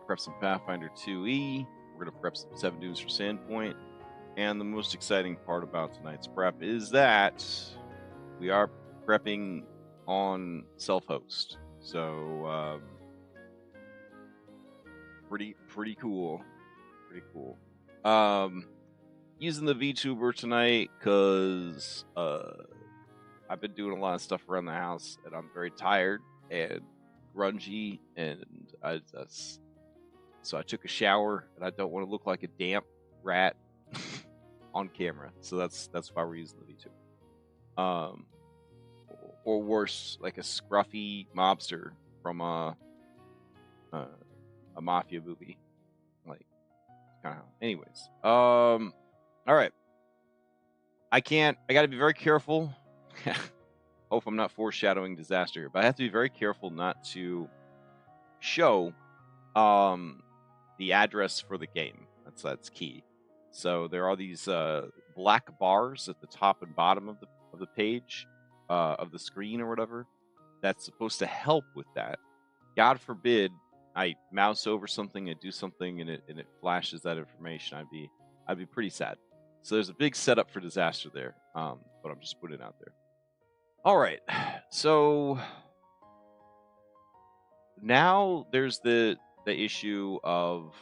prep some Pathfinder 2E. We're going to prep some 7 Dooms for Sandpoint. And the most exciting part about tonight's prep is that we are prepping on self-host. So, pretty cool. Pretty cool. Using the VTuber tonight because I've been doing a lot of stuff around the house and I'm very tired and grungy, and so I took a shower and I don't want to look like a damp rat on camera. So that's why we're using the VTuber. Or worse, like a scruffy mobster from a mafia movie. Like, kind of. Anyways, all right. I got to be very careful. Hope I'm not foreshadowing disaster here, but I have to be very careful not to show the address for the game. That's key. So there are these black bars at the top and bottom of the page, of the screen or whatever. That's supposed to help with that. God forbid I mouse over something and do something and it flashes that information. I'd be pretty sad. So there's a big setup for disaster there. But I'm just putting it out there. All right. So now there's the issue of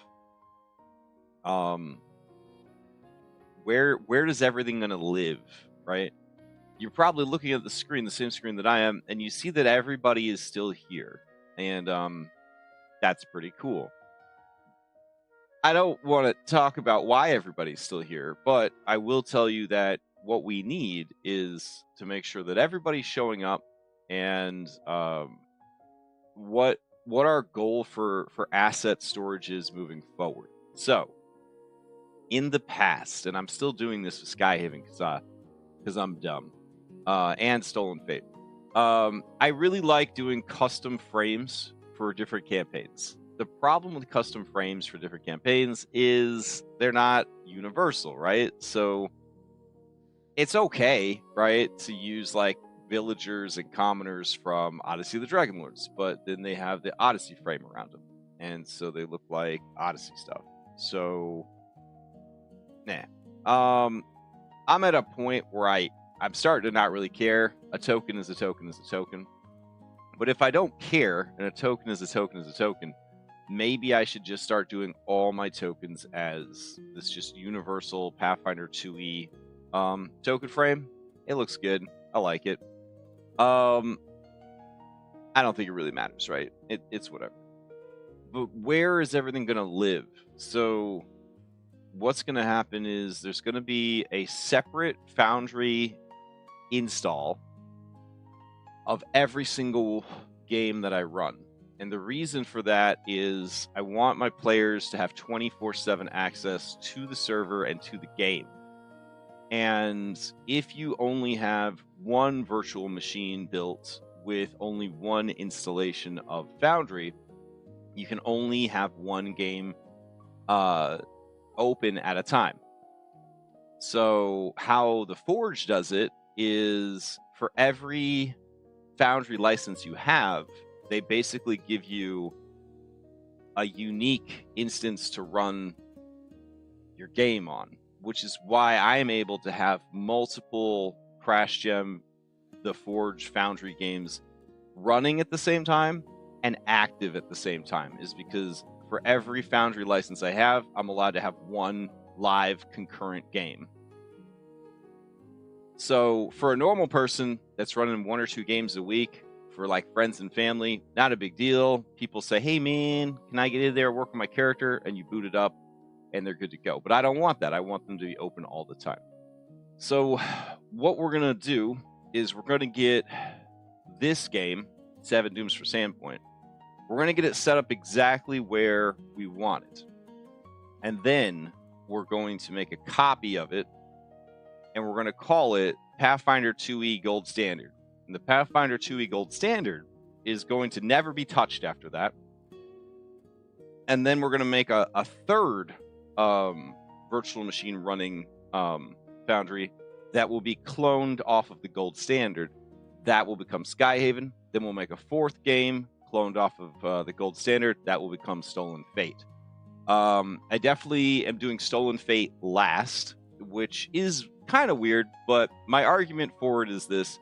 where does everything gonna live, right? You're probably looking at the screen, the same screen that I am, and you see that everybody is still here. And that's pretty cool. I don't want to talk about why everybody's still here, but I will tell you that what we need is to make sure that everybody's showing up, and what our goal for asset storage is moving forward. So, in the past, and I'm still doing this with Skyhaven because I'm dumb, and Stolen Fate. I really like doing custom frames for different campaigns. The problem with custom frames for different campaigns is they're not universal, right? So it's okay, right, to use like villagers and commoners from Odyssey of the Dragonlords, but then they have the Odyssey frame around them, and so they look like Odyssey stuff. So, I'm at a point where I'm starting to not really care. A token is a token is a token. But if I don't care, and a token is a token is a token, maybe I should just start doing all my tokens as this just universal Pathfinder 2E token frame. It looks good. I like it. I don't think it really matters, right? It's whatever. But where is everything going to live? So what's going to happen is there's going to be a separate Foundry install of every single game that I run. And the reason for that is I want my players to have 24/7 access to the server and to the game. And if you only have one virtual machine built with only one installation of Foundry, you can only have one game open at a time. So how the Forge does it is for every Foundry license you have, they basically give you a unique instance to run your game on, which is why I am able to have multiple Crash Gem, the Forge Foundry games running at the same time and active at the same time, is because for every Foundry license I have, I'm allowed to have one live concurrent game. So for a normal person that's running 1 or 2 games a week, for like friends and family, not a big deal. People say, hey man, can I get in there, work on my character? And you boot it up and they're good to go. But I don't want that. I want them to be open all the time. So what we're going to do is we're going to get this game, 7 Dooms for Sandpoint, we're going to get it set up exactly where we want it. And then we're going to make a copy of it, and we're going to call it Pathfinder 2E Gold Standard. And the Pathfinder 2E Gold Standard is going to never be touched after that. And then we're going to make a third virtual machine running Foundry that will be cloned off of the Gold Standard. That will become Skyhaven. Then we'll make a 4th game cloned off of the gold standard, that will become Stolen Fate. I definitely am doing Stolen Fate last, which is kind of weird, but my argument for it is this.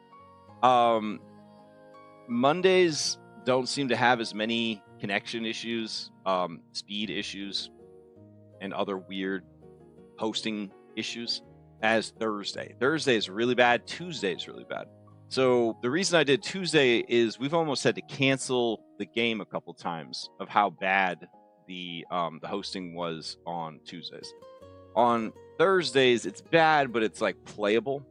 Mondays don't seem to have as many connection issues, speed issues, and other weird hosting issues as Thursday. Thursday is really bad. Tuesday is really bad. So the reason I did Tuesday is we've almost had to cancel the game a couple times of how bad the hosting was on Tuesdays. On Thursdays, it's bad, but it's like playable.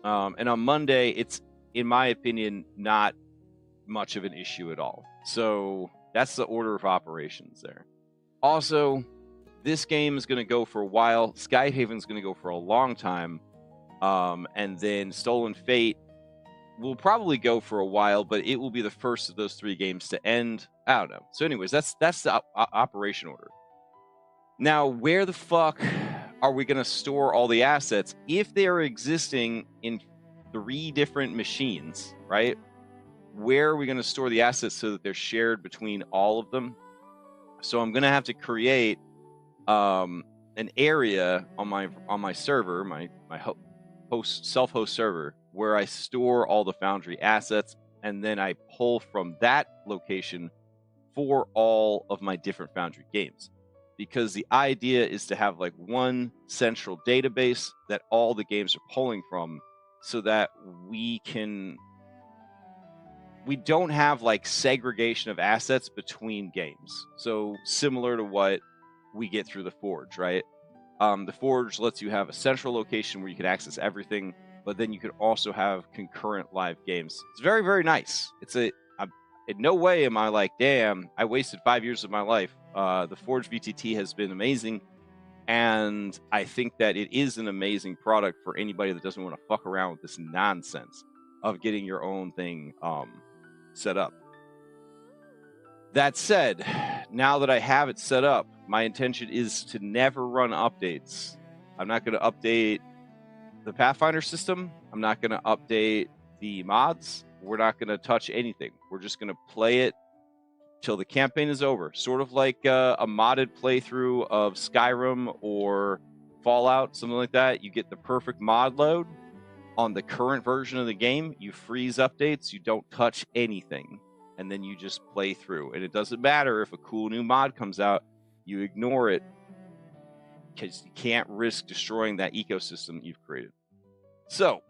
And on Monday, it's, in my opinion, not much of an issue at all. So that's the order of operations there. Also, this game is going to go for a while. Skyhaven's going to go for a long time. And then Stolen Fate will probably go for a while, but it will be the first of those 3 games to end. I don't know. So anyways, that's the operation order. Now, where the fuck are we going to store all the assets if they are existing in 3 different machines, right? Where are we going to store the assets so that they're shared between all of them? So I'm going to have to create an area on my server, my self-host server, where I store all the Foundry assets, and then I pull from that location for all of my different Foundry games. Because the idea is to have like one central database that all the games are pulling from, so that we don't have like segregation of assets between games. So similar to what we get through the Forge, right? The Forge lets you have a central location where you can access everything, but then you can also have concurrent live games. It's very, very nice. In no way am I like, damn, I wasted 5 years of my life. The Forge VTT has been amazing, and I think that it is an amazing product for anybody that doesn't want to fuck around with this nonsense of getting your own thing set up. That said, now that I have it set up, my intention is to never run updates. I'm not going to update the Pathfinder system. I'm not going to update the mods. We're not going to touch anything. We're just going to play it till the campaign is over. Sort of like a modded playthrough of Skyrim or Fallout, something like that. You get the perfect mod load on the current version of the game. You freeze updates. You don't touch anything. And then you just play through. And it doesn't matter if a cool new mod comes out. You ignore it because you can't risk destroying that ecosystem you've created. So,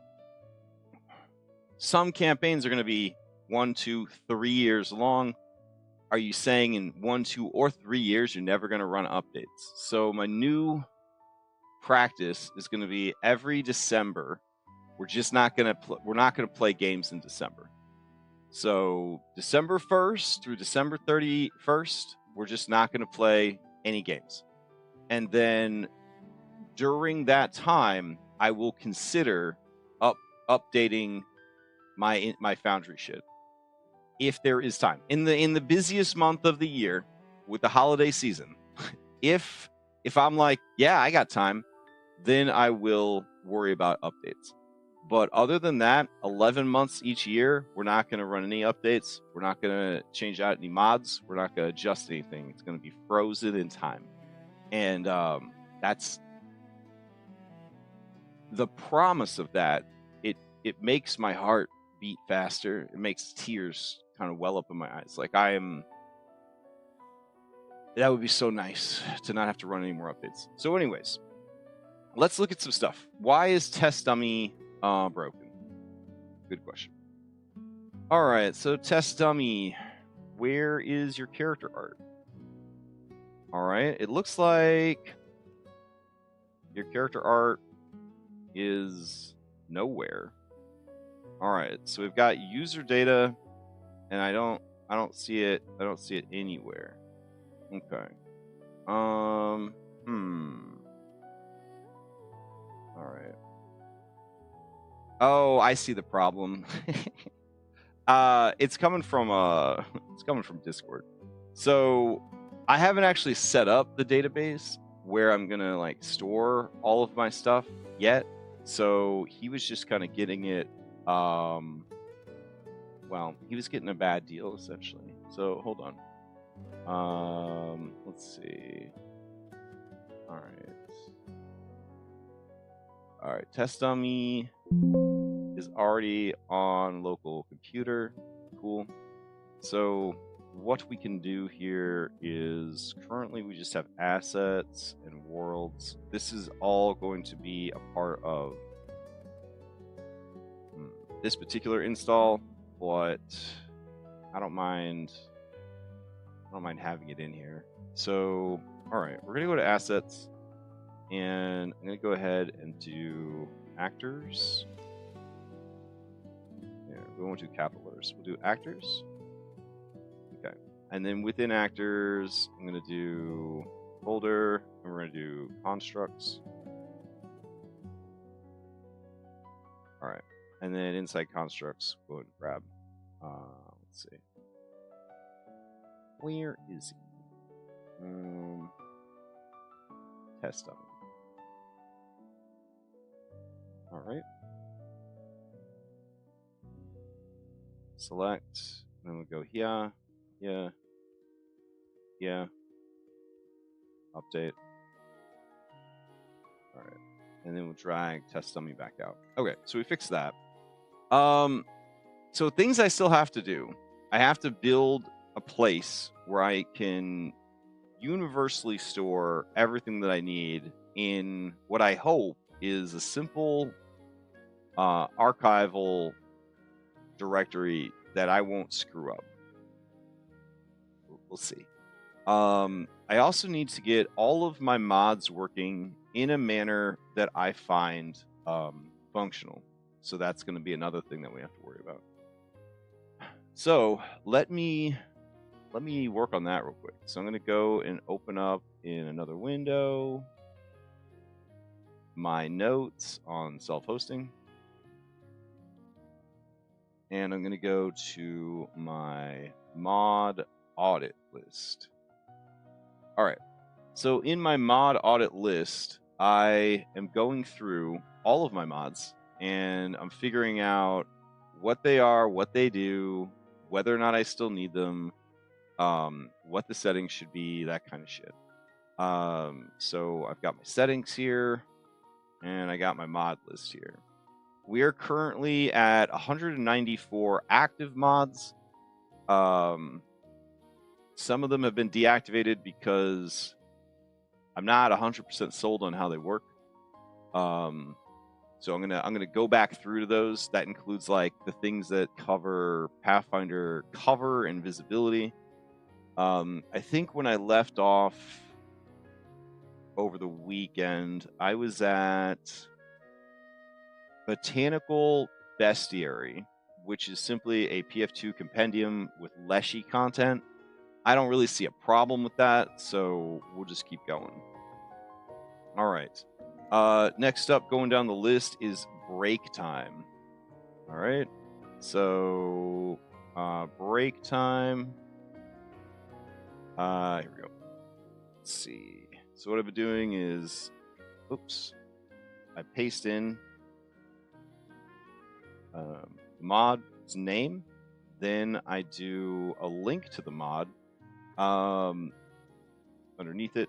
some campaigns are going to be 1, 2, 3 years long. Are you saying in 1, 2, or 3 years you're never going to run updates? So my new practice is going to be every December. We're just not going to we're not going to play games in December. So December 1st through December 31st, we're just not going to play any games. And then during that time, I will consider updating my Foundry shit if there is time. In the busiest month of the year with the holiday season, if I'm like, yeah, I got time, then I will worry about updates. But other than that, 11 months each year, we're not going to run any updates. We're not going to change out any mods. We're not going to adjust anything. It's going to be frozen in time. And that's the promise of that. It makes my heart beat faster. It makes tears kind of well up in my eyes. Like that would be so nice to not have to run any more updates. So anyways, let's look at some stuff. Why is Test Dummy broken? Good question. All right, so Test Dummy, where is your character art? All right, it looks like your character art is nowhere. All right, so we've got user data, and I don't see it. I don't see it anywhere. Okay. All right. Oh, I see the problem. It's coming from Discord. So I haven't actually set up the database where I'm gonna like store all of my stuff yet. So he was just kind of getting it. Well, he was getting a bad deal essentially. So hold on. Let's see. All right. Test dummy is already on local computer. Cool. So what we can do here is currently we just have assets and worlds. This is all going to be a part of this particular install, but I don't mind having it in here. So, all right, we're gonna go to assets, and I'm gonna go ahead and do actors. Yeah, we won't do capital letters. We'll do actors. Okay, and then within actors, I'm gonna do folder, and we're gonna do constructs. All right, and then inside constructs, go ahead and grab. Let's see. Where is he? Test dummy. All right. Select. Then we'll go here. Update. All right. And then we'll drag test dummy back out. Okay, so we fixed that. So things I still have to do. I have to build a place where I can universally store everything that I need in what I hope is a simple archival directory that I won't screw up. We'll see. I also need to get all of my mods working in a manner that I find functional. So that's going to be another thing that we have to worry about. So let me work on that real quick. So I'm going to go and open up in another window my notes on self-hosting. And I'm going to go to my mod audit list. All right. So in my mod audit list, I am going through all of my mods and I'm figuring out what they are, what they do, whether or not I still need them, what the settings should be, that kind of shit. So I've got my settings here and I got my mod list here. We are currently at 194 active mods. Some of them have been deactivated because I'm not 100% sold on how they work. So I'm gonna go back through to those. That includes like the things that cover Pathfinder cover and visibility. I think when I left off over the weekend, I was at Botanical Bestiary, which is simply a PF2 compendium with Leshy content. I don't really see a problem with that, so we'll just keep going. All right. Next up, going down the list, is break time. All right. So, break time. Here we go. Let's see. So what I've been doing is, I paste in the mod's name. Then I do a link to the mod underneath it.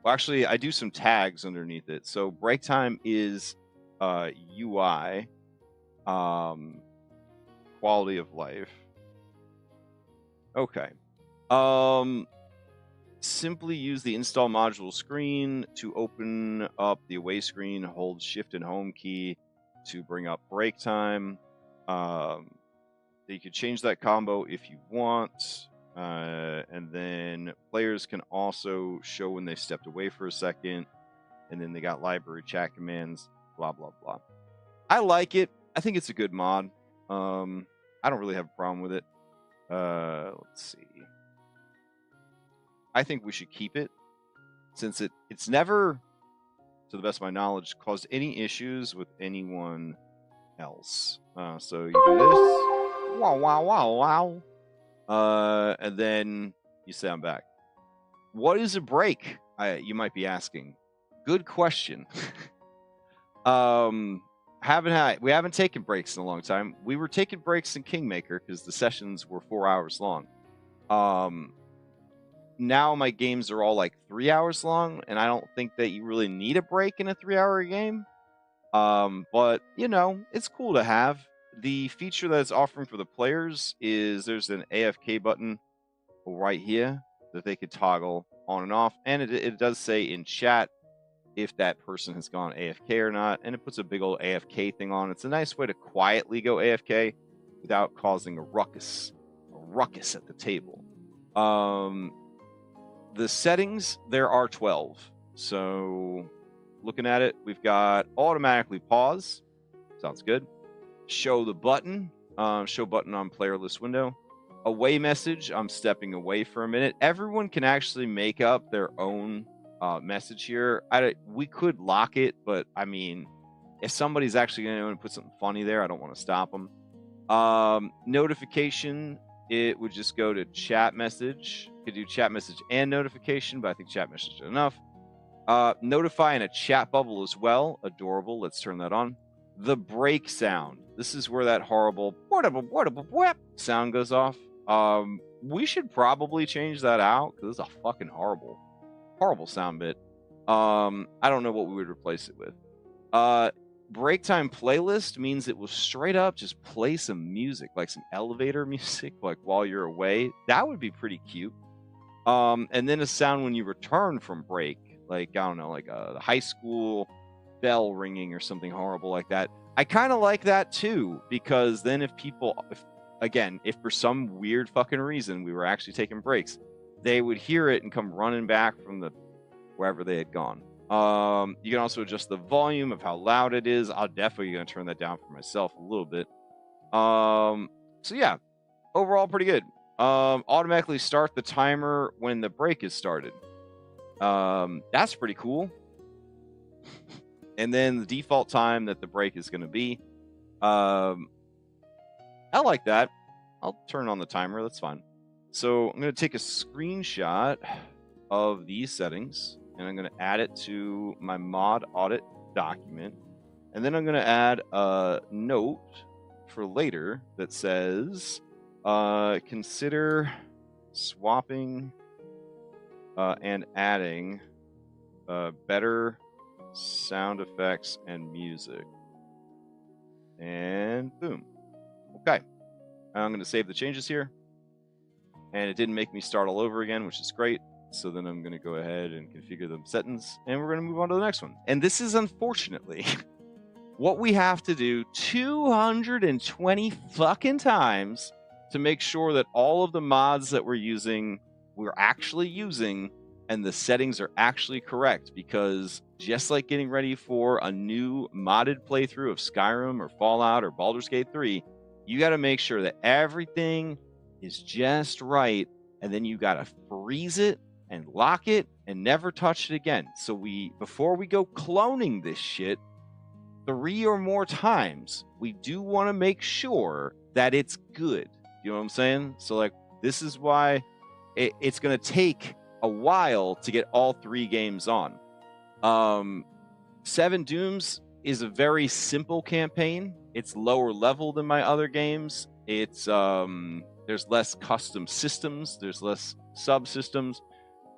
Well, actually, I do some tags underneath it. So break time is UI, quality of life. Okay. Simply use the install module screen to open up the away screen. Hold Shift and Home key to bring up break time. You could change that combo if you want. And then players can also show when they stepped away for a second. And then they got library chat commands, blah, blah, blah. I like it. I think it's a good mod. I don't really have a problem with it. Let's see. I think we should keep it since it's never, to the best of my knowledge, caused any issues with anyone else. So you do this. Wow, wow, wow, wow. And then you say I'm back. What is a break? You might be asking. Good question. we haven't taken breaks in a long time. We were taking breaks in Kingmaker because the sessions were 4 hours long. Now my games are all like 3 hours long, and I don't think that you really need a break in a 3-hour game. But you know, it's cool to have. The feature that it's offering for the players is there's an AFK button right here that they could toggle on and off, and it does say in chat if that person has gone AFK or not, and it puts a big old AFK thing on. It's a nice way to quietly go AFK without causing a ruckus at the table. The settings, there are 12. So looking at it, we've got automatically pause. Sounds good. Show the button. Show button on player list window. Away message. I'm stepping away for a minute. Everyone can actually make up their own message here. We could lock it, but I mean, if somebody's actually going to put something funny there, I don't want to stop them. Notification, it would just go to chat message. Could do chat message and notification, but I think chat message is enough. Notify in a chat bubble as well. Adorable. Let's turn that on. The break sound. This is where that horrible sound goes off. We should probably change that out because it's a fucking horrible sound bit. I don't know what we would replace it with. Break time playlist means it will straight up just play some music, like some elevator music, like while you're away. That would be pretty cute. And then a sound when you return from break, like, I don't know, like a high school bell ringing or something horrible like that. I kind of like that too, because then if for some weird fucking reason we were actually taking breaks, they would hear it and come running back from wherever they had gone. You can also adjust the volume of how loud it is. I'm definitely going to turn that down for myself a little bit. So yeah, overall pretty good. Automatically start the timer when the break is started. That's pretty cool. And then the default time that the break is going to be. I like that. I'll turn on the timer. That's fine. So I'm going to take a screenshot of these settings, and I'm going to add it to my mod audit document. And then I'm going to add a note for later that says, consider swapping and adding better sound effects and music. And boom. Okay. I'm going to save the changes here. And it didn't make me start all over again, which is great. So then I'm going to go ahead and configure the settings, and we're going to move on to the next one. And this is unfortunately what we have to do 220 fucking times to make sure that all of the mods that we're actually using, and the settings are actually correct. Because just like getting ready for a new modded playthrough of Skyrim or Fallout or Baldur's Gate 3, you got to make sure that everything is just right, and then you got to freeze it and lock it and never touch it again. So before we go cloning this shit 3 or more times, we do want to make sure that it's good. You know what I'm saying? So like, this is why it's going to take a while to get all 3 games on. 7 Dooms is a very simple campaign. It's lower level than my other games. It's there's less custom systems, there's less subsystems,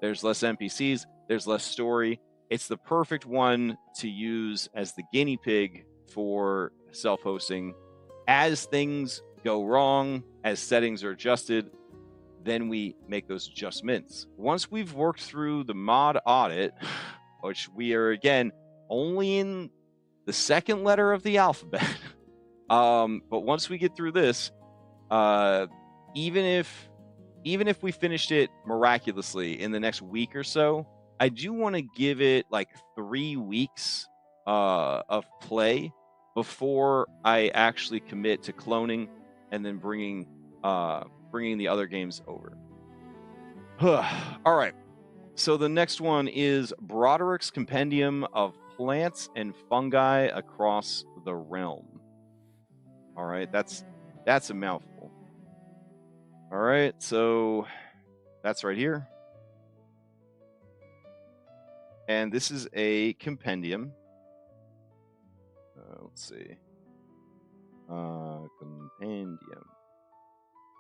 there's less NPCs, there's less story. It's the perfect one to use as the guinea pig for self-hosting. As things go wrong, as settings are adjusted, then we make those adjustments. Once we've worked through the mod audit, which we are, again, only in the second letter of the alphabet, but once we get through this, even if we finished it miraculously in the next week or so, I do want to give it like 3 weeks of play before I actually commit to cloning and then bringing the other games over. All right. So the next one is Broderick's Compendium of Plants and Fungi Across the Realm. All right, that's a mouthful. All right, so that's right here. And this is a compendium. let's see. Compendium.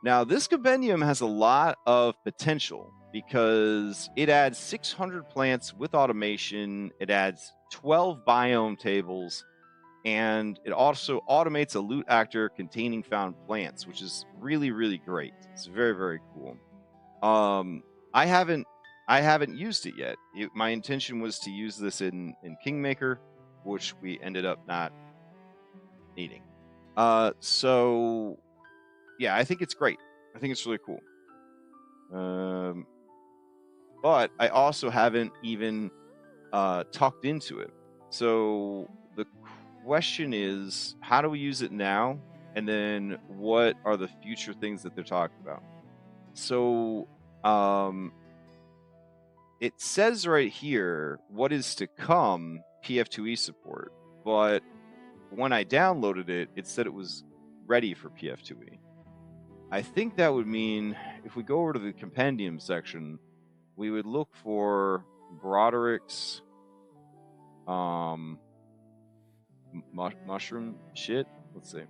Now, this compendium has a lot of potential because it adds 600 plants with automation. It adds 12 biome tables, and it also automates a loot actor containing found plants, which is really, really great. It's very, very cool. I haven't used it yet. My intention was to use this in Kingmaker, which we ended up not needing. So yeah, I think it's great. I think it's really cool. But I also haven't even tucked into it. So the question is, how do we use it now? And then what are the future things that they're talking about? So it says right here what is to come, PF2E support, but when I downloaded it, it said it was ready for PF2E. I think that would mean if we go over to the compendium section, we would look for Broderick's mushroom shit. Let's see.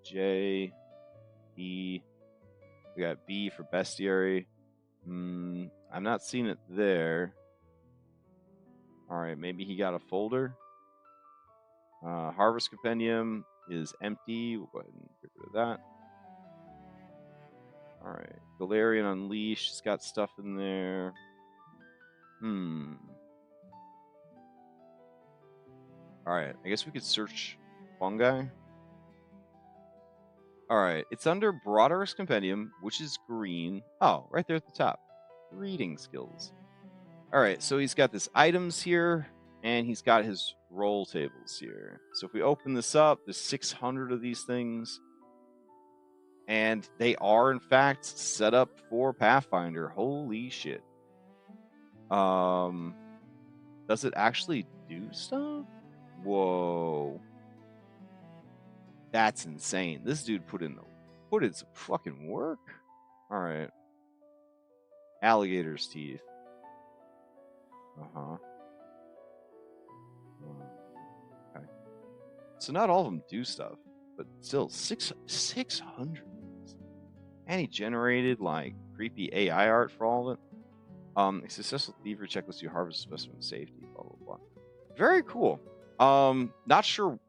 J, E. We got B for bestiary. I'm not seeing it there. All right, maybe he got a folder. Harvest compendium is empty. We'll go ahead and get rid of that. All right, Galarian Unleashed. It's got stuff in there. All right, I guess we could search fungi. All right, it's under Broderick's compendium, which is green. Oh, right there at the top. Reading skills. All right, so he's got this items here, and he's got his roll tables here. So if we open this up, there's 600 of these things. And they are, in fact, set up for Pathfinder. Holy shit. Does it actually do stuff? Whoa. That's insane. This dude put in some fucking work. All right. Alligator's teeth. Uh-huh. Okay. So not all of them do stuff, but still 600. And he generated like creepy AI art for all of it. A successful thievery check lets you harvest specimen safety, blah blah blah. Very cool. Not sure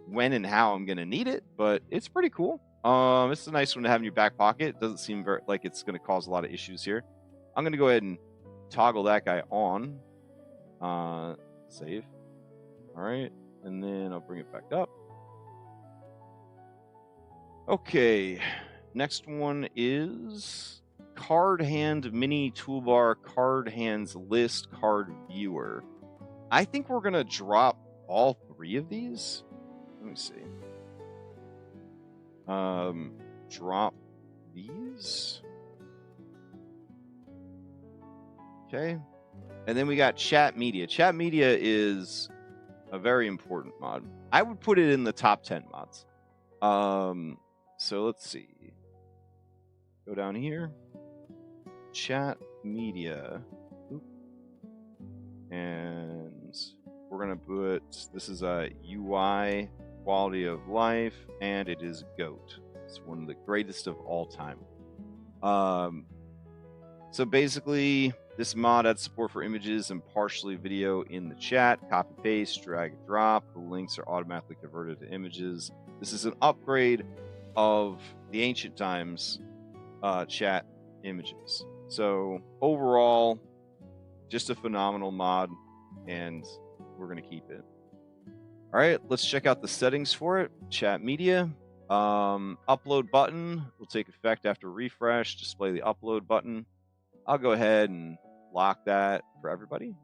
when and how I'm gonna need it, but it's pretty cool. It's a nice one to have in your back pocket. It doesn't seem very like it's gonna cause a lot of issues here. I'm gonna go ahead and toggle that guy on. Save. All right, and then I'll bring it back up. Okay, next one is card hand mini toolbar, card hands list, card viewer. I think we're gonna drop all three of these. Let me see. Drop these. Okay. And then we got chat media. Chat media is a very important mod. I would put it in the top 10 mods. So let's see. Go down here. Chat media. Oop. And we're going to put, this is a UI quality of life, and it is GOAT. It's one of the greatest of all time. So basically, this mod adds support for images and partially video in the chat. Copy, paste, drag, and drop. The links are automatically converted to images. This is an upgrade of the ancient times chat images. So overall, just a phenomenal mod, and we're going to keep it. All right, let's check out the settings for it. Chat media. Upload button will take effect after refresh. Display the upload button. I'll go ahead and lock that for everybody.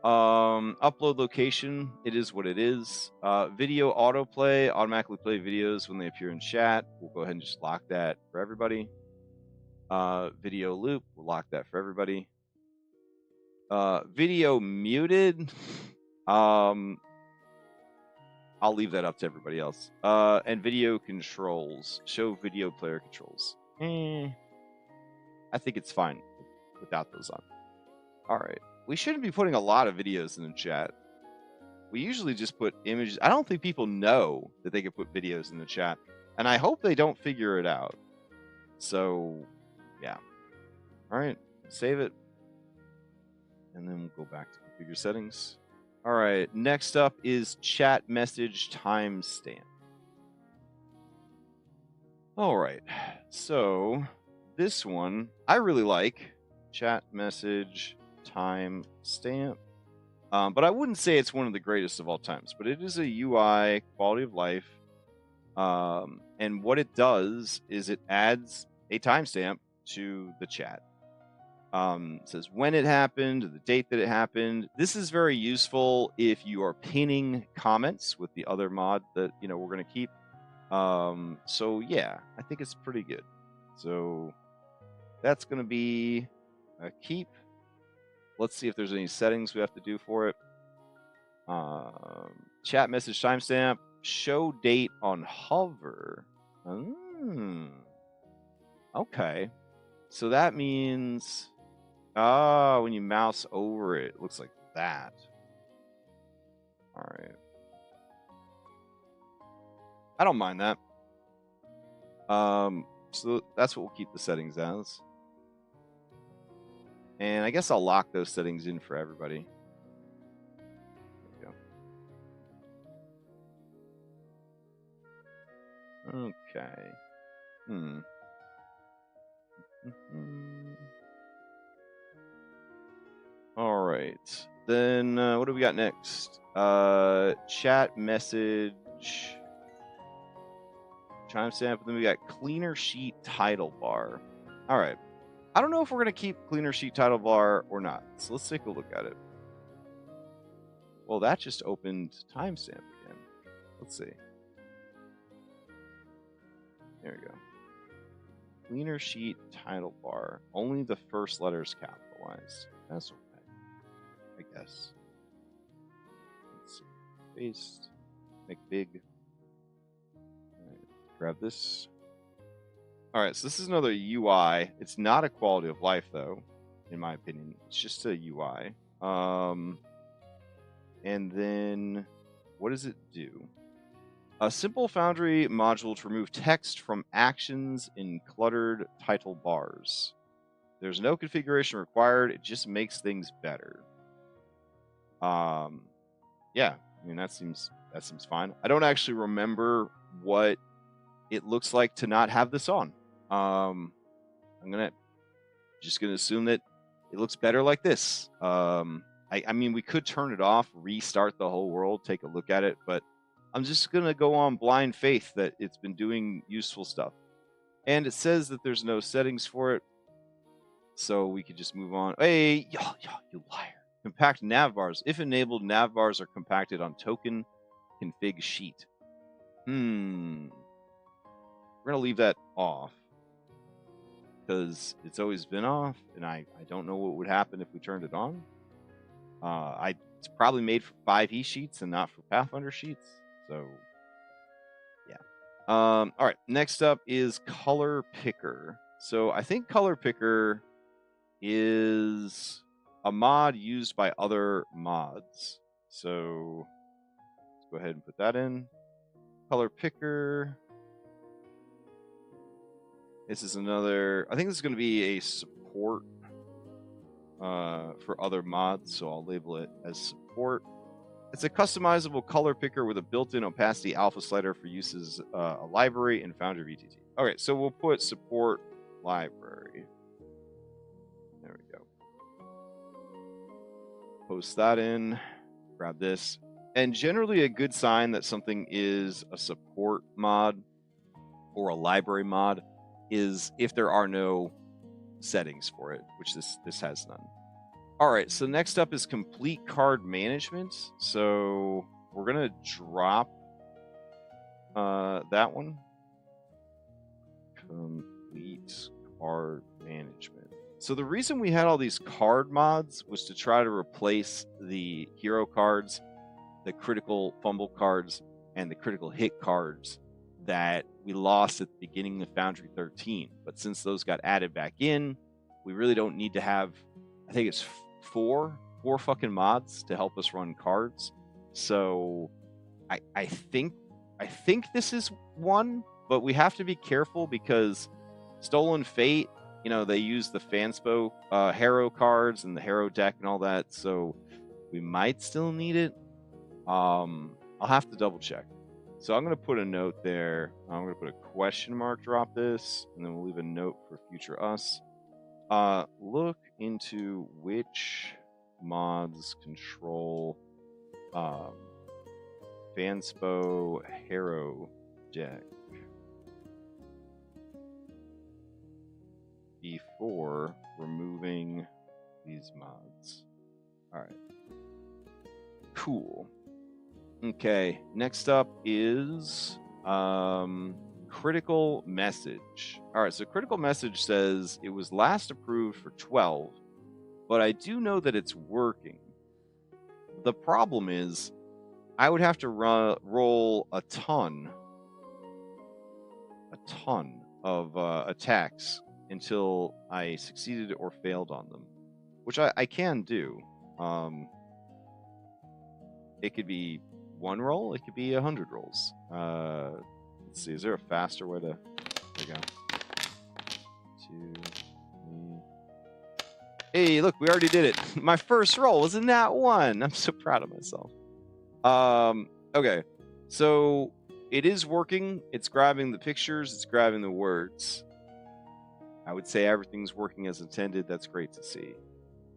Upload location, it is what it is. Video autoplay, automatically play videos when they appear in chat. We'll go ahead and just lock that for everybody. Video loop, we'll lock that for everybody. Video muted, I'll leave that up to everybody else. And video controls, show video player controls. I think it's fine without those on. All right. We shouldn't be putting a lot of videos in the chat. We usually just put images. I don't think people know that they can put videos in the chat, and I hope they don't figure it out. So, yeah. All right, save it, and then we'll go back to configure settings. All right, next up is chat message timestamp. All right, so this one I really like, chat message timestamp. But I wouldn't say it's one of the greatest of all times, but it is a UI quality of life. And what it does is it adds a timestamp to the chat. It says when it happened, the date that it happened. This is very useful if you are pinning comments with the other mod that we're going to keep. So yeah, I think it's pretty good. So that's going to be a keep. Let's see if there's any settings we have to do for it. Chat message timestamp, show date on hover. Okay. So that means, when you mouse over it, it looks like that. All right. I don't mind that. So that's what we'll keep the settings as. And I guess I'll lock those settings in for everybody. There we go. Okay. All right. Then what do we got next? Chat message timestamp. Then we got cleaner sheet title bar. All right. I don't know if we're going to keep cleaner sheet title bar or not. So let's take a look at it. Well, that just opened timestamp again. Let's see. There we go. Cleaner sheet title bar. Only the first letter is capitalized. That's okay, I guess. Let's see. Paste. Make big. All right, grab this. All right, so this is another UI. It's not a quality of life, though, in my opinion. It's just a UI. And then what does it do? A simple Foundry module to remove text from actions in cluttered title bars. There's no configuration required. It just makes things better. Yeah, I mean that seems fine. I don't actually remember what it looks like to not have this on. I'm just gonna assume that it looks better like this. I mean, we could turn it off, restart the whole world, take a look at it, but I'm just going to go on blind faith that it's been doing useful stuff. And it says that there's no settings for it, so we could just move on. Hey, you liar. Compact nav bars. If enabled, nav bars are compacted on token config sheet. We're going to leave that off because it's always been off, and I don't know what would happen if we turned it on. It's probably made for 5e sheets and not for Pathfinder sheets. So, yeah. All right. Next up is Color Picker. So I think Color Picker is a mod used by other mods. So let's go ahead and put that in. Color Picker. This is another. I think this is going to be a support for other mods, so I'll label it as support. It's a customizable color picker with a built-in opacity alpha slider for use as a library in Foundry VTT. Okay, so we'll put support library. There we go. Post that in. Grab this. And generally a good sign that something is a support mod or a library mod is if there are no settings for it, which this has none. All right, so next up is complete card management. So we're gonna drop that one. Complete card management. So the reason we had all these card mods was to try to replace the hero cards, the critical fumble cards, and the critical hit cards that we lost at the beginning of Foundry 13. But since those got added back in, we really don't need to have, I think it's four fucking mods to help us run cards. So I think this is one, but we have to be careful because Stolen Fate, you know, they use the Fanspo Harrow cards and the Harrow deck and all that, so we might still need it. I'll have to double check. So I'm going to put a note there. I'm going to put a question mark, drop this, and then we'll leave a note for future us. Look into which mods control Fanspo Harrow deck before removing these mods. All right. Cool. Okay, next up is Critical Message. All right, so Critical Message says it was last approved for 12, but I do know that it's working. The problem is I would have to roll a ton of attacks until I succeeded or failed on them, which I can do. It could be 1 roll, it could be 100 rolls. Let's see, is there a faster way to... There we go. 2, 3. Hey, look, we already did it. My first roll was a nat 1. I'm so proud of myself. Okay, so it is working. It's grabbing the pictures, it's grabbing the words. I would say everything's working as intended. That's great to see.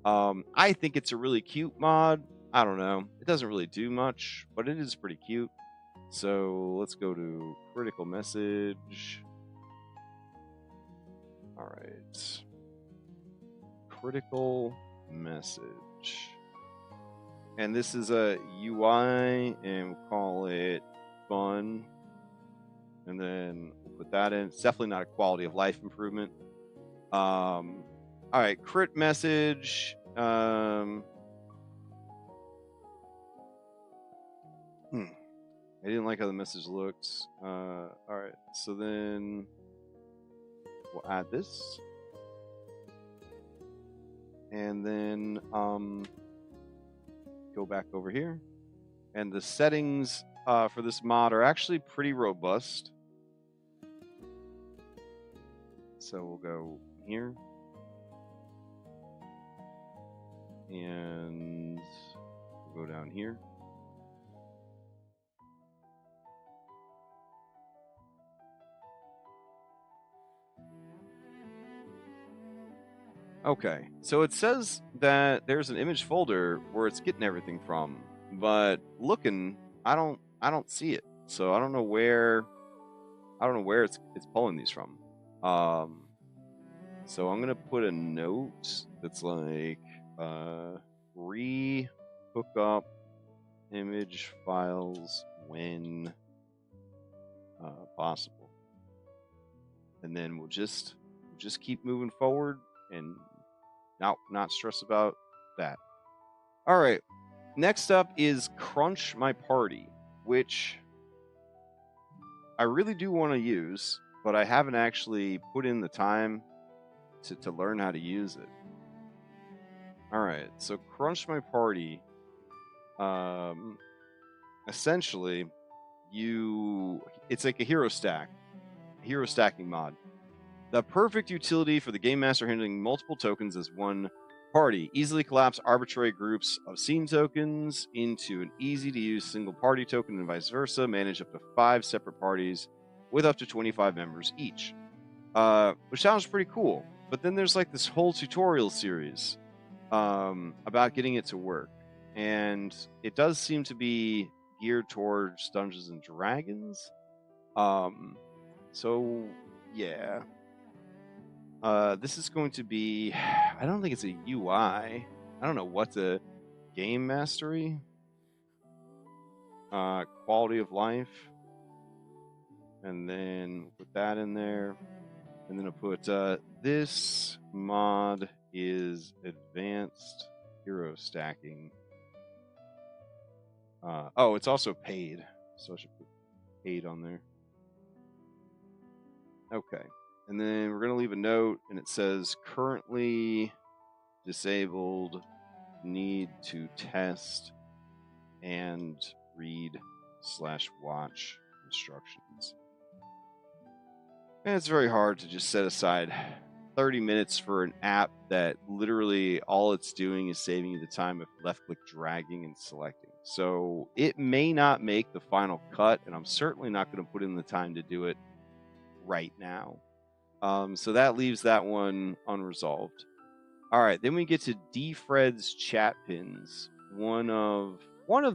I think it's a really cute mod. I don't know. It doesn't really do much, but it is pretty cute. So let's go to Critical Message. All right. Critical Message. And this is a UI, and we'll call it fun. And then we'll put that in. It's definitely not a quality of life improvement. All right, crit message. I didn't like how the message looks. All right, so then we'll add this. And then go back over here. And the settings for this mod are actually pretty robust. So we'll go here. And we'll go down here. Okay, so it says that there's an image folder where it's getting everything from, but looking, I don't see it. So I don't know where it's pulling these from. So I'm gonna put a note that's like re-hook up image files when possible, and then we'll just keep moving forward and not stress about that. All right, next up is Crunch My Party, which I really do want to use, but I haven't actually put in the time to learn how to use it. All right, so Crunch My Party, essentially, it's like a hero stacking mod. The perfect utility for the game master handling multiple tokens as one party. Easily collapse arbitrary groups of scene tokens into an easy-to-use single party token and vice versa. Manage up to 5 separate parties with up to 25 members each. Which sounds pretty cool. But then there's like this whole tutorial series about getting it to work. And it does seem to be geared towards Dungeons and Dragons. So, yeah. This is going to be, I don't think it's a UI. I don't know what's a game mastery. Quality of life. And then put that in there. And then I'll put, this mod is advanced hero stacking. Oh, it's also paid. So I should put paid on there. Okay. And then we're going to leave a note, and it says, currently disabled, need to test and read/watch instructions. And it's very hard to just set aside 30 minutes for an app that literally all it's doing is saving you the time of left-click dragging and selecting. So it may not make the final cut, and I'm certainly not going to put in the time to do it right now. So that leaves that one unresolved. All right, then we get to Defred's chat pins. One of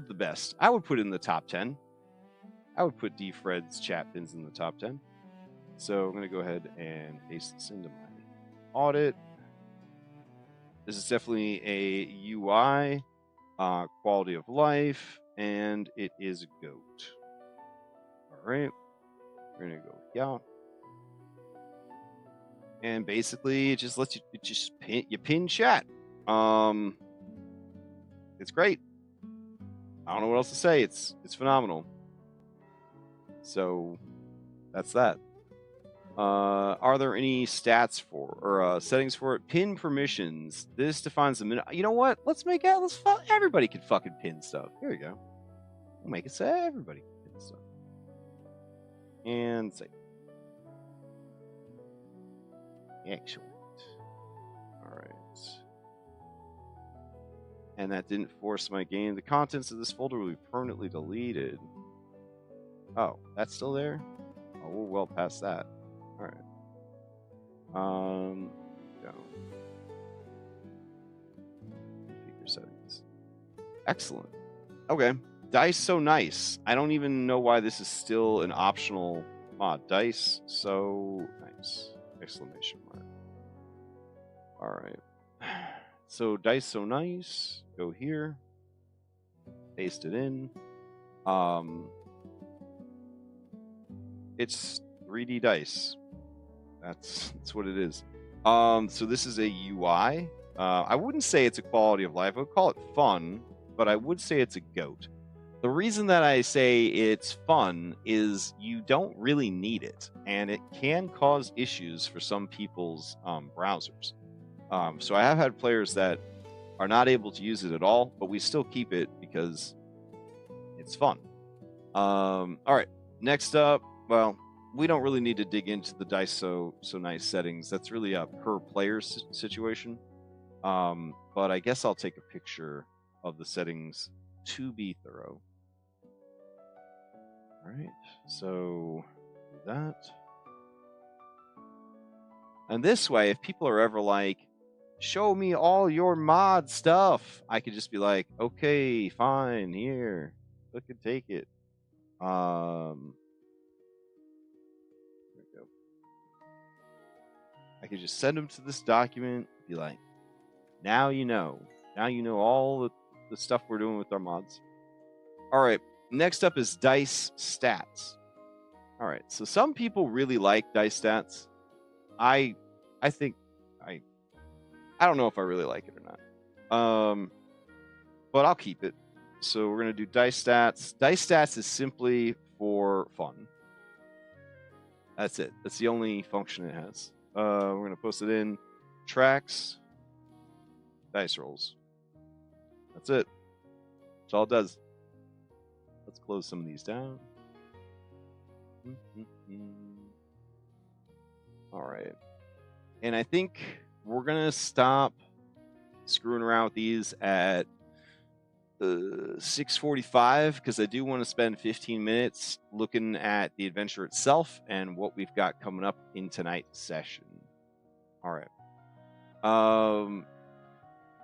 the best. I would put it in the top 10. I would put Defred's chat pins in the top 10. So I'm going to go ahead and paste this into my audit. This is definitely a UI, quality of life, and it is a goat. All right, we're going to go yeah. And basically, it just lets you pin chat. It's great. I don't know what else to say. It's phenomenal. So that's that. Are there any stats for or settings for it? Pin permissions. This defines the minute. You know what? Everybody can fucking pin stuff. Here we go. We'll make it so everybody can pin stuff. And save. Excellent. All right. And that didn't force my game. The contents of this folder will be permanently deleted. Oh, that's still there? Oh, we're well past that. All right. Go. Configure settings. Excellent. Okay. Dice so nice. I don't even know why this is still an optional mod. Dice so nice. Exclamation mark. All right. So dice so nice. Go here. Paste it in. It's 3D dice. That's what it is. So this is a UI. I wouldn't say it's a quality of life. I would call it fun, but I would say it's a goat. The reason that I say it's fun is you don't really need it, and it can cause issues for some people's browsers. So I have had players that are not able to use it at all, but we still keep it because it's fun. All right, next up, well, we don't really need to dig into the dice so nice settings. That's really a per player situation. But I guess I'll take a picture of the settings to be thorough. All right, so do that. And this way, if people are ever like, show me all your mod stuff, I could just be like, okay, fine, here, look and take it. There we go. I could just send them to this document, be like, now you know. Now you know all the stuff we're doing with our mods. All right, next up is dice stats. All right, so some people really like dice stats. I think I don't know if I really like it or not. But I'll keep it. So we're gonna do dice stats. Dice stats is simply for fun. That's it. That's the only function it has. We're gonna post it in tracks, dice rolls. That's it. That's all it does. Let's close some of these down. All right. And I think we're going to stop screwing around with these at 6:45 because I do want to spend 15 minutes looking at the adventure itself and what we've got coming up in tonight's session. All right.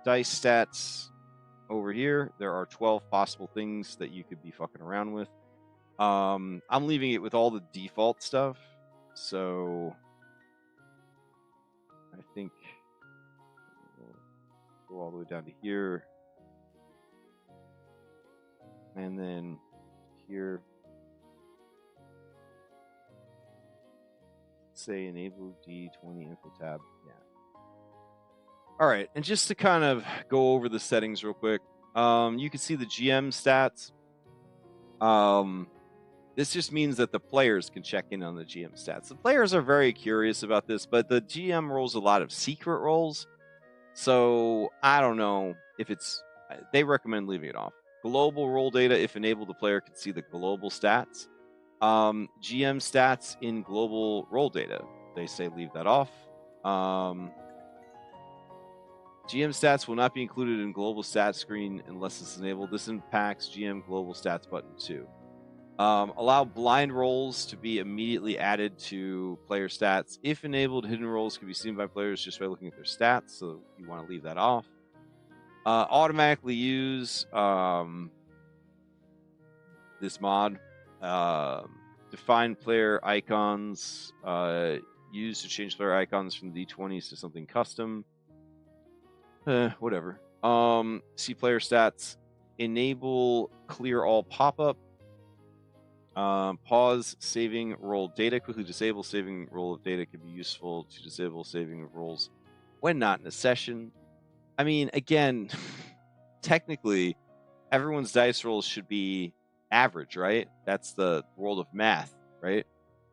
Dice stats over here. There are 12 possible things that you could be fucking around with. I'm leaving it with all the default stuff. So I think we'll go all the way down to here. And then here. Say enable D20 info tab. Yeah. All right, and just to kind of go over the settings real quick, you can see the GM stats. This just means that the players can check in on the GM stats. The players are very curious about this, but the GM rolls a lot of secret rolls, so I don't know if it's. They recommend leaving it off. Global role data, if enabled, the player can see the global stats. GM stats in global role data. They say leave that off. GM stats will not be included in global stats screen unless it's enabled. This impacts GM global stats button too. Allow blind rolls to be immediately added to player stats. If enabled, hidden rolls can be seen by players just by looking at their stats, so you want to leave that off. Automatically use this mod. Define player icons. Use to change player icons from D20s to something custom. Whatever. See player stats. Enable clear all pop-up. Pause saving roll data. Quickly disable saving roll of data. Can be useful to disable saving of rolls when not in a session. I mean, again, technically, everyone's dice rolls should be average, right? That's the world of math, right?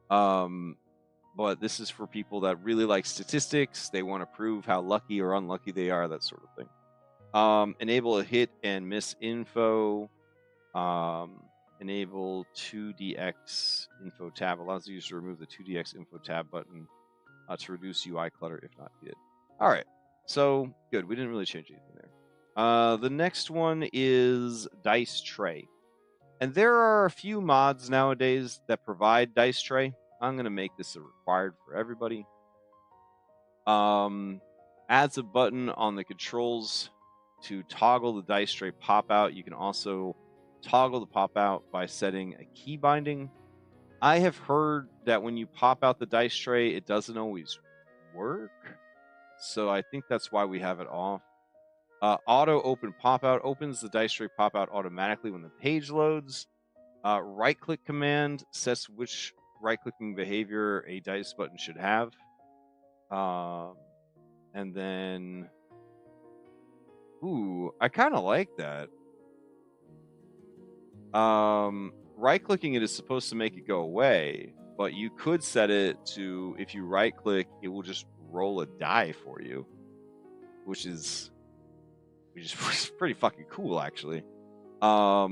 But this is for people that really like statistics. They want to prove how lucky or unlucky they are, that sort of thing. Enable a hit and miss info. Enable 2DX info tab. Allows the user to remove the 2DX info tab button to reduce UI clutter if not needed. All right. So, good. We didn't really change anything there. The next one is Dice Tray. And there are a few mods nowadays that provide Dice Tray. I'm going to make this a required for everybody. Adds a button on the controls to toggle the Dice Tray pop-out. You can also toggle the pop-out by setting a key binding. I have heard that when you pop out the Dice Tray, it doesn't always work. So I think that's why we have it off. Auto open pop-out opens the Dice Tray pop-out automatically when the page loads. Right-click command sets which right-clicking behavior a dice button should have. And then... Ooh, I kind of like that. Right-clicking it is supposed to make it go away, but you could set it to, if you right-click, it will just roll a die for you, which is pretty fucking cool, actually. I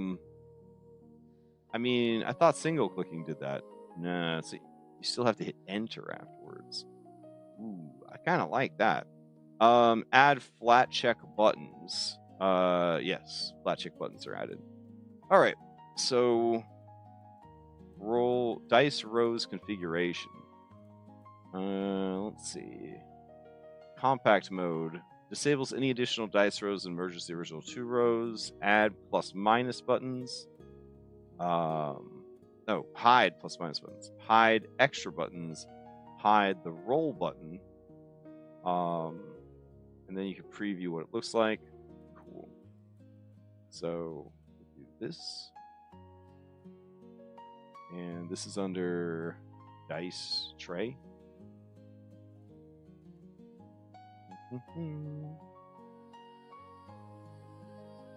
mean, I thought single-clicking did that. Nah, so you still have to hit enter afterwards. Ooh, I kind of like that. Add flat check buttons. Yes, flat check buttons are added. All right, so roll dice rows configuration. Let's see. Compact mode disables any additional dice rows and merges the original 2 rows. Add plus minus buttons. No, hide plus minus buttons. Hide extra buttons. Hide the roll button. And then you can preview what it looks like. Cool. So do this. And this is under Dice Tray.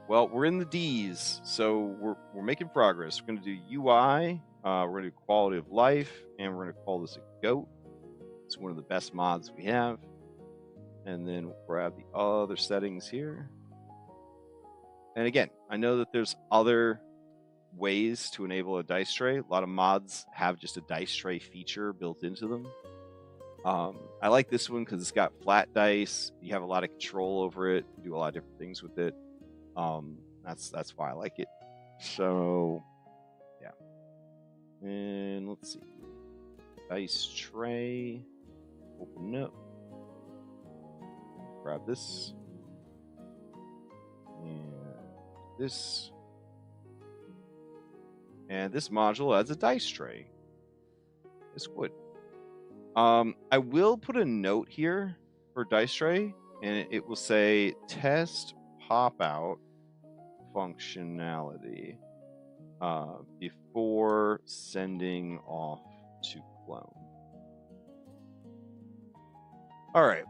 Well, we're in the D's, so we're making progress. We're going to do UI, we're going to do quality of life, and we're going to call this a goat. It's one of the best mods we have. And then we'll grab the other settings here. And again, I know that there's other ways to enable a dice tray. A lot of mods have just a dice tray feature built into them. I like this one because it's got flat dice. You have a lot of control over it. You do a lot of different things with it. That's why I like it. So, yeah. And let's see. Dice tray. Open up. Grab this. And this. And this module adds a dice tray. It's good. I will put a note here for dice tray, and it will say test pop-out functionality before sending off to clone. All right.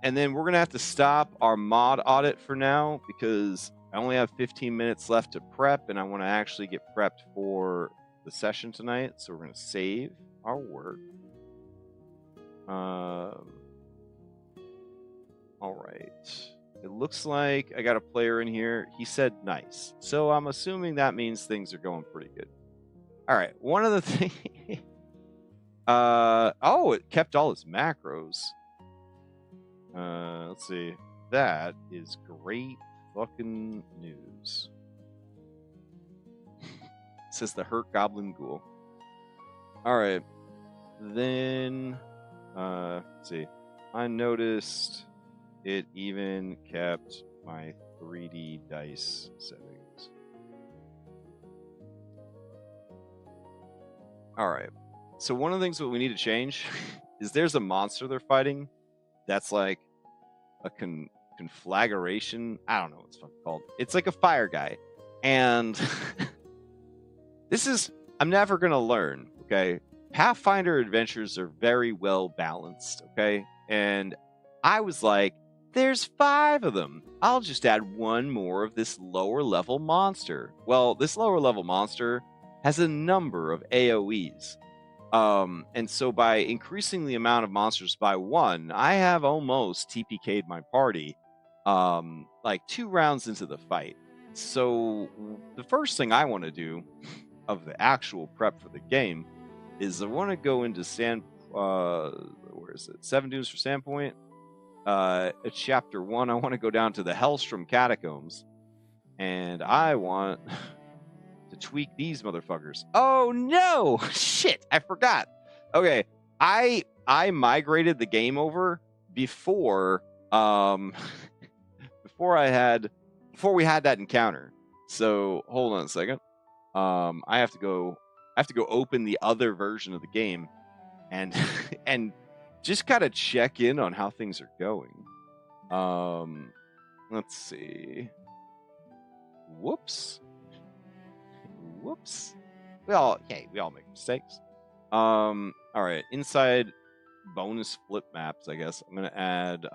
And then we're going to have to stop our mod audit for now because I only have 15 minutes left to prep, and I want to actually get prepped for the session tonight. So we're going to save our work. All right. It looks like I got a player in here. He said nice. So I'm assuming that means things are going pretty good. All right. One of the things... oh, it kept all its macros. Let's see. That is great fucking news. Says the Hurt Goblin Ghoul. All right. Then, let's see. I noticed it even kept my 3D dice settings. All right. So one of the things that we need to change is there's a monster they're fighting that's like a conflagration. I don't know what it's fucking called. It's like a fire guy. And I'm never going to learn, okay? Pathfinder adventures are very well balanced, okay? And I was like, there's 5 of them. I'll just add one more of this lower level monster. Well, this lower level monster has a number of AoEs. And so by increasing the amount of monsters by 1, I have almost TPK'd my party, like 2 rounds into the fight. So the first thing I want to do of the actual prep for the game is I want to go into where is it? 7 Dunes for Sandpoint. It's chapter 1. I want to go down to the Hellstrom Catacombs, and I want to tweak these motherfuckers. Oh no! Shit, I forgot. Okay, I migrated the game over before before we had that encounter. So hold on a second. I have to go open the other version of the game and and just kind of check in on how things are going. Let's see. Whoops. We all make mistakes. All right, inside bonus flip maps, I guess I'm gonna add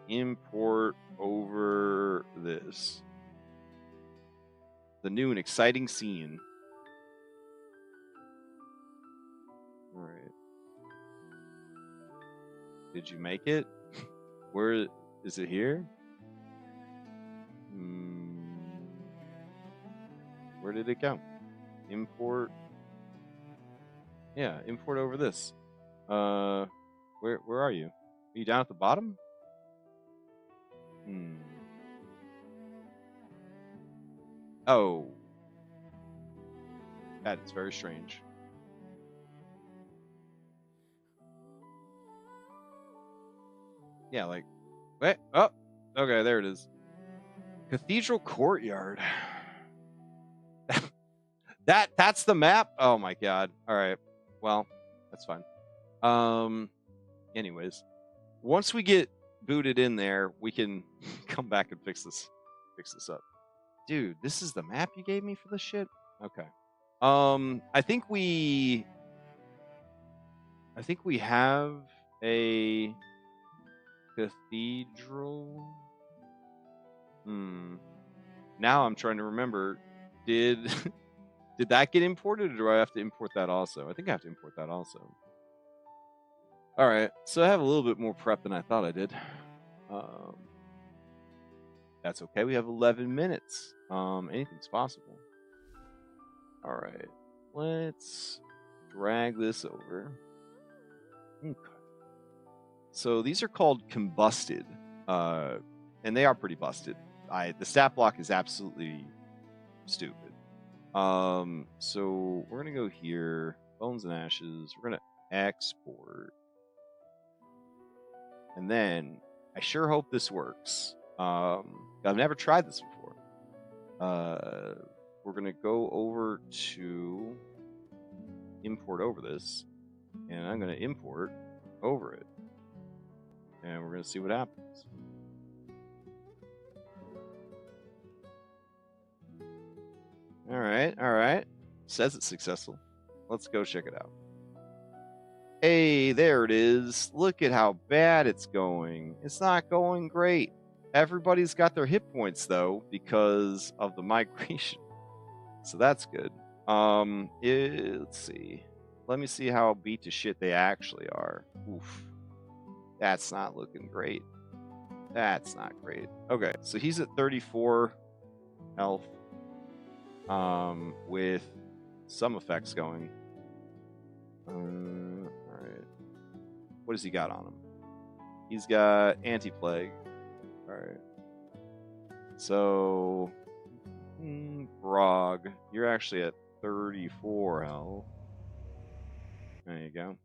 import over this. The new and exciting scene. All right. Did you make it? Where is it here? Where did it go? Import. Yeah, import over this. Where are you? Are you down at the bottom? Oh. That is very strange. Yeah, like, wait, oh, okay, there it is. Cathedral Courtyard. That's the map? Oh my god. All right. Well, that's fine. Anyways, once we get booted in there, we can come back and fix this up. Dude, this is the map you gave me for this shit? Okay. I think we have a cathedral. Now I'm trying to remember. Did that get imported, or do I have to import that also? I think I have to import that also. All right, so I have a little bit more prep than I thought I did. That's okay. We have 11 minutes. Anything's possible. All right, let's drag this over. Okay. So these are called combusted, and they are pretty busted. The stat block is absolutely stupid. So we're gonna go here, bones and ashes. We're gonna export, and then I sure hope this works. I've never tried this before. We're gonna go over to import over this, and I'm gonna import over it, and we're gonna see what happens. All right. Says it's successful. Let's go check it out. Hey, there it is. Look at how bad it's going. It's not going great. Everybody's got their hit points though because of the migration. So that's good. Let's see. Let me see how beat to shit they actually are. Oof. That's not looking great. That's not great. Okay, so he's at 34 health. With some effects going. Alright. What has he got on him? He's got anti-plague. Alright. So, Grog, you're actually at 34 health. There you go.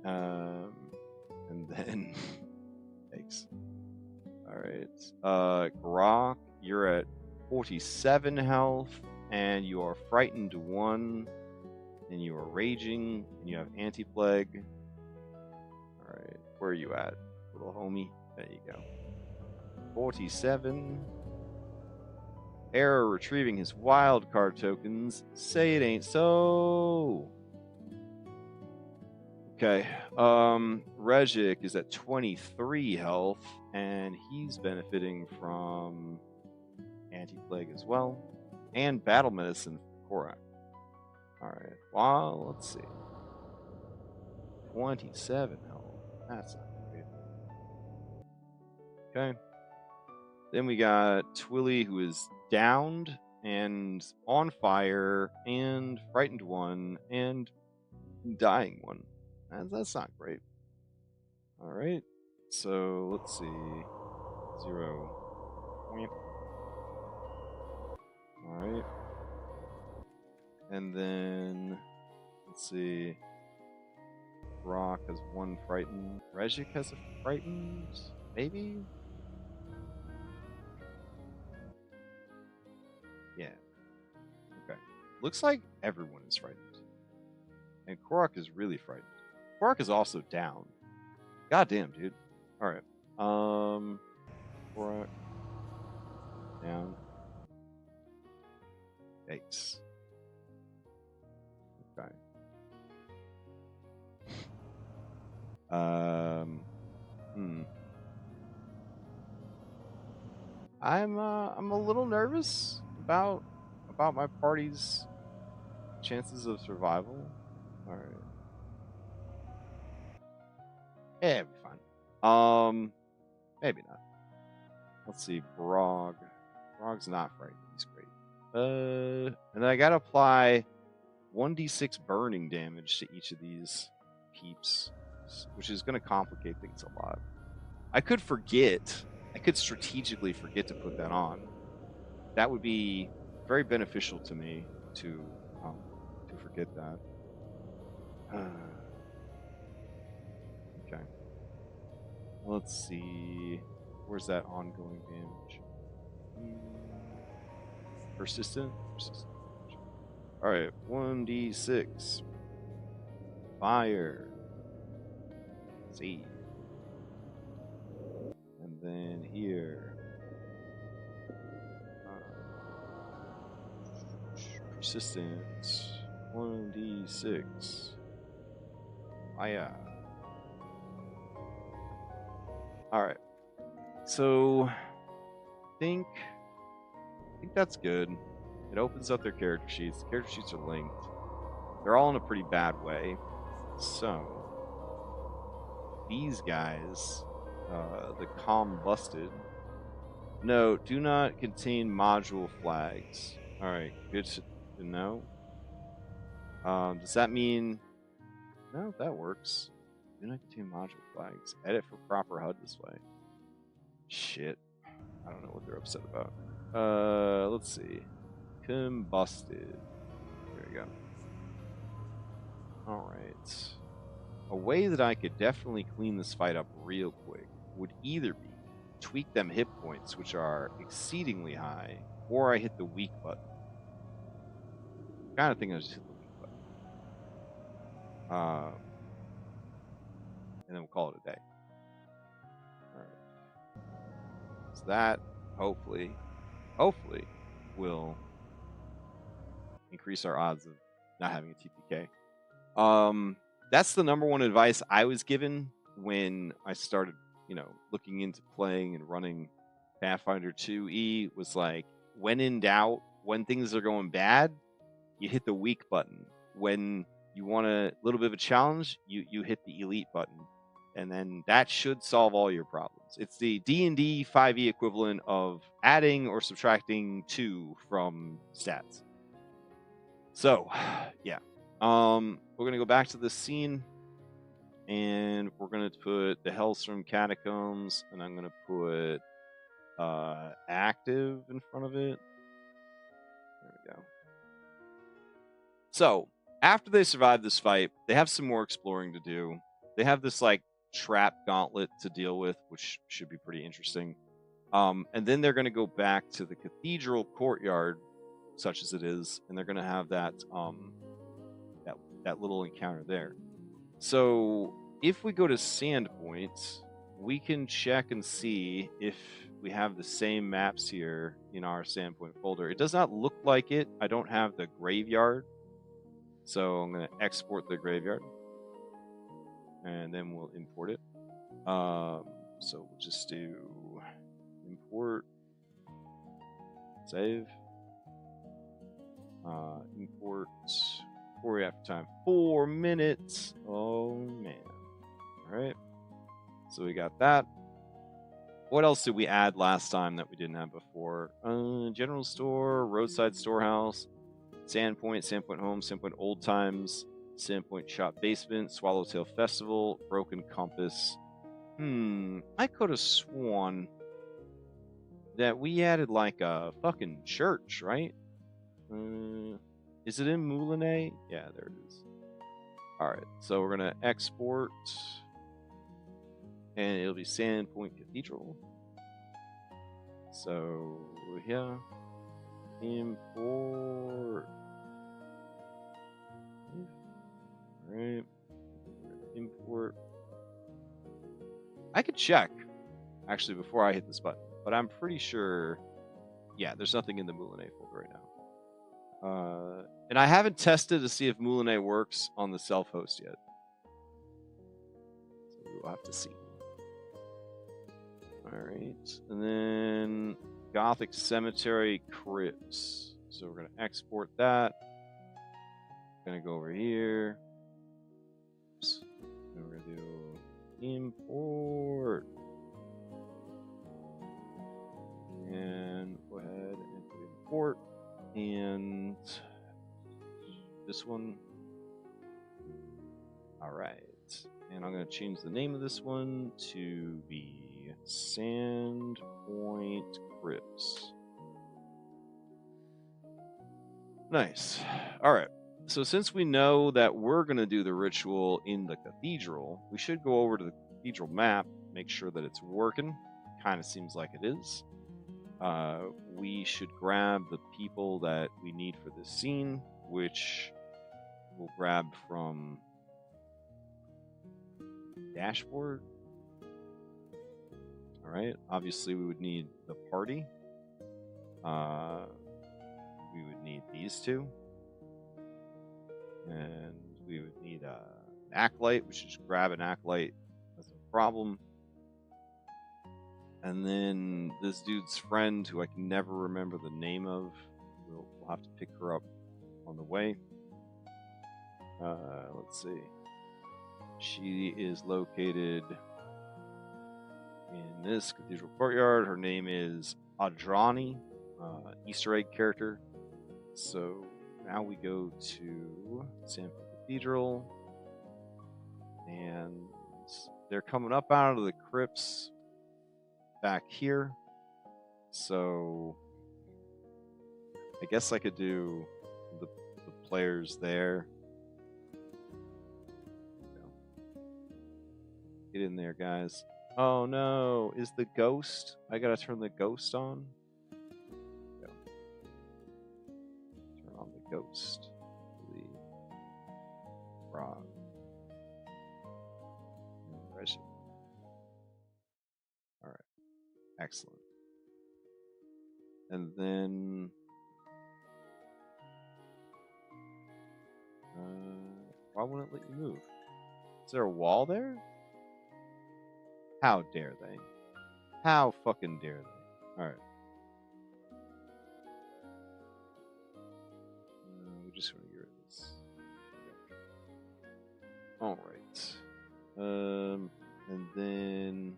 And then, thanks. Alright. Grog, you're at 47 health, and you are frightened 1, and you are raging, and you have anti-plague. Alright, where are you at, little homie? There you go. 47. Error retrieving his wild card tokens. Say it ain't so. Okay. Regic is at 23 health, and he's benefiting from anti-plague as well, and battle medicine for Korak. Alright, well, let's see. 27 health. That's not great. Okay. Then we got Twilly, who is downed and on fire and frightened 1 and dying 1. That's not great. Alright, so let's see. 0. Alright. And then, let's see. Rock has 1 frightened. Regic has a frightened? Maybe? Yeah. Okay. Looks like everyone is frightened. And Korok is really frightened. Korok is also down. Goddamn, dude. Alright. Korok. Down. Yikes. Okay. I'm a little nervous about my party's chances of survival. All right. Yeah, it'll be fine. Maybe not. Let's see, Brog. Brog's not frightened. He's great. And then I gotta apply 1d6 burning damage to each of these peeps, which is gonna complicate things a lot. I could forget. I could strategically forget to put that on. That would be very beneficial to me to forget that. Okay. Let's see. Where's that ongoing damage? Persistent? Persistent. Alright, 1d6. Fire. See. And then here. Persistent. 1d6. Fire. Alright. So I think that's good. It opens up their character sheets. The character sheets are linked. They're all in a pretty bad way. So these guys, the combusted. No, do not contain module flags. Alright, good to know. Does that mean... No, that works. Do not contain module flags. Edit for proper HUD display. Shit. I don't know what they're upset about. Let's see. Combusted. There we go. Alright. A way that I could definitely clean this fight up real quick would either be tweak them hit points, which are exceedingly high, or I hit the weak button. Kind of think I just hit the weak button. And then we'll call it a day. Alright. So that, hopefully, will increase our odds of not having a TPK. That's the number one advice I was given when I started, looking into playing and running Pathfinder 2E, was like, when in doubt, when things are going bad, you hit the weak button. When you want a little bit of a challenge, you hit the elite button. and then that should solve all your problems. It's the D&D 5e equivalent of adding or subtracting 2 from stats. So, yeah. We're gonna go back to this scene, and we're gonna put the Hellstrom Catacombs, and I'm gonna put active in front of it. There we go. So, after they survive this fight, they have some more exploring to do. They have this like trap gauntlet to deal with, which should be pretty interesting. And then they're going to go back to the cathedral courtyard, such as it is, and they're going to have that that little encounter there. So, if we go to Sandpoint, we can check and see if we have the same maps here in our Sandpoint folder. It does not look like it. I don't have the graveyard. So I'm going to export the graveyard. And then we'll import it. So we'll just do import. Save. Import. Before we have time. 4 minutes. Oh, man. Alright. So we got that. What else did we add last time that we didn't have before? General store, roadside storehouse, Sandpoint, Sandpoint home, Sandpoint old times, Sandpoint shop basement, Swallowtail festival, broken compass. I could have sworn that we added like a fucking church, right? Is it in Moulinet? Yeah, there it is. Alright, so we're gonna export, and it'll be Sandpoint Cathedral. So, yeah. Import. Alright. Import. I could check, actually, before I hit this button, but I'm pretty sure, yeah, there's nothing in the Moulinet folder right now. And I haven't tested to see if Moulinet works on the self-host yet. So we'll have to see. Alright, and then Gothic Cemetery Crypts. So we're going to export that. Going to go over here. Oops. And we're going to do import. And go ahead and do import. And this one. Alright. And I'm going to change the name of this one to be Sandpoint Crypts. Nice. Alright. So since we know that we're going to do the ritual in the cathedral, we should go over to the cathedral map, make sure that it's working. Kind of seems like it is. We should grab the people that we need for this scene, which we'll grab from dashboard. Alright, obviously we would need the party. We would need these two. And we would need an acolyte. We should just grab an acolyte. That's no problem. And then this dude's friend, who I can never remember the name of, we'll have to pick her up on the way. Let's see. She is located in this cathedral courtyard. Her name is Adrani, Easter egg character. So now we go to Sandpoint Cathedral, and they're coming up out of the crypts back here. So I guess I could do the players there. Get in there, guys. Oh no, is the ghost? I gotta turn the ghost on. Go. Turn on the ghost. The frog. Alright. Excellent. And then why won't it let you move? Is there a wall there? How dare they? How fucking dare they? Alright. We just want to get rid of this. Alright. And then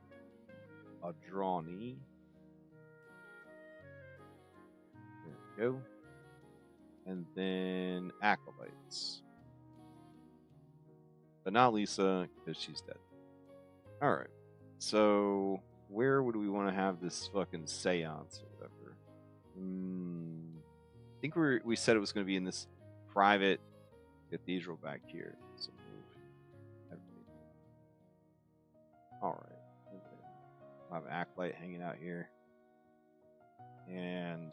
a Drawny. There we go. And then Acolytes. But not Lisa, because she's dead. Alright. So, where would we want to have this fucking seance or whatever? I think we said it was going to be in this private cathedral back here. So alright. I'll have an acolyte hanging out here. And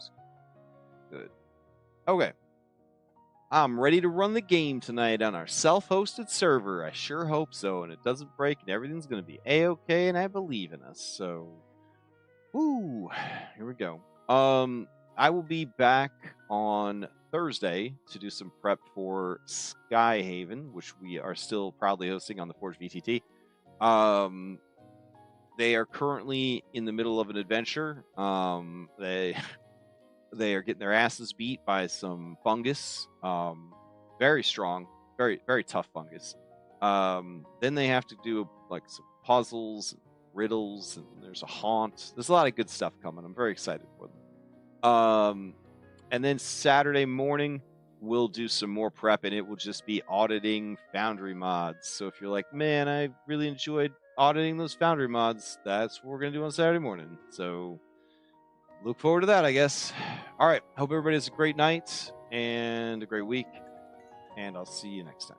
good. Okay. I'm ready to run the game tonight on our self-hosted server. I sure hope so, and it doesn't break, and everything's going to be A-okay, and I believe in us. So, woo, here we go. I will be back on Thursday to do some prep for Skyhaven, which we are still proudly hosting on the Forge VTT. They are currently in the middle of an adventure. They are getting their asses beat by some fungus. Very strong, very, very tough fungus. Then they have to do like some puzzles, riddles, and there's a haunt. There's a lot of good stuff coming. I'm very excited for them. And then Saturday morning, we'll do some more prep, and it will just be auditing Foundry mods. So if you're like, man, I really enjoyed auditing those Foundry mods, that's what we're going to do on Saturday morning. So look forward to that, I guess. All right. Hope everybody has a great night and a great week. And I'll see you next time.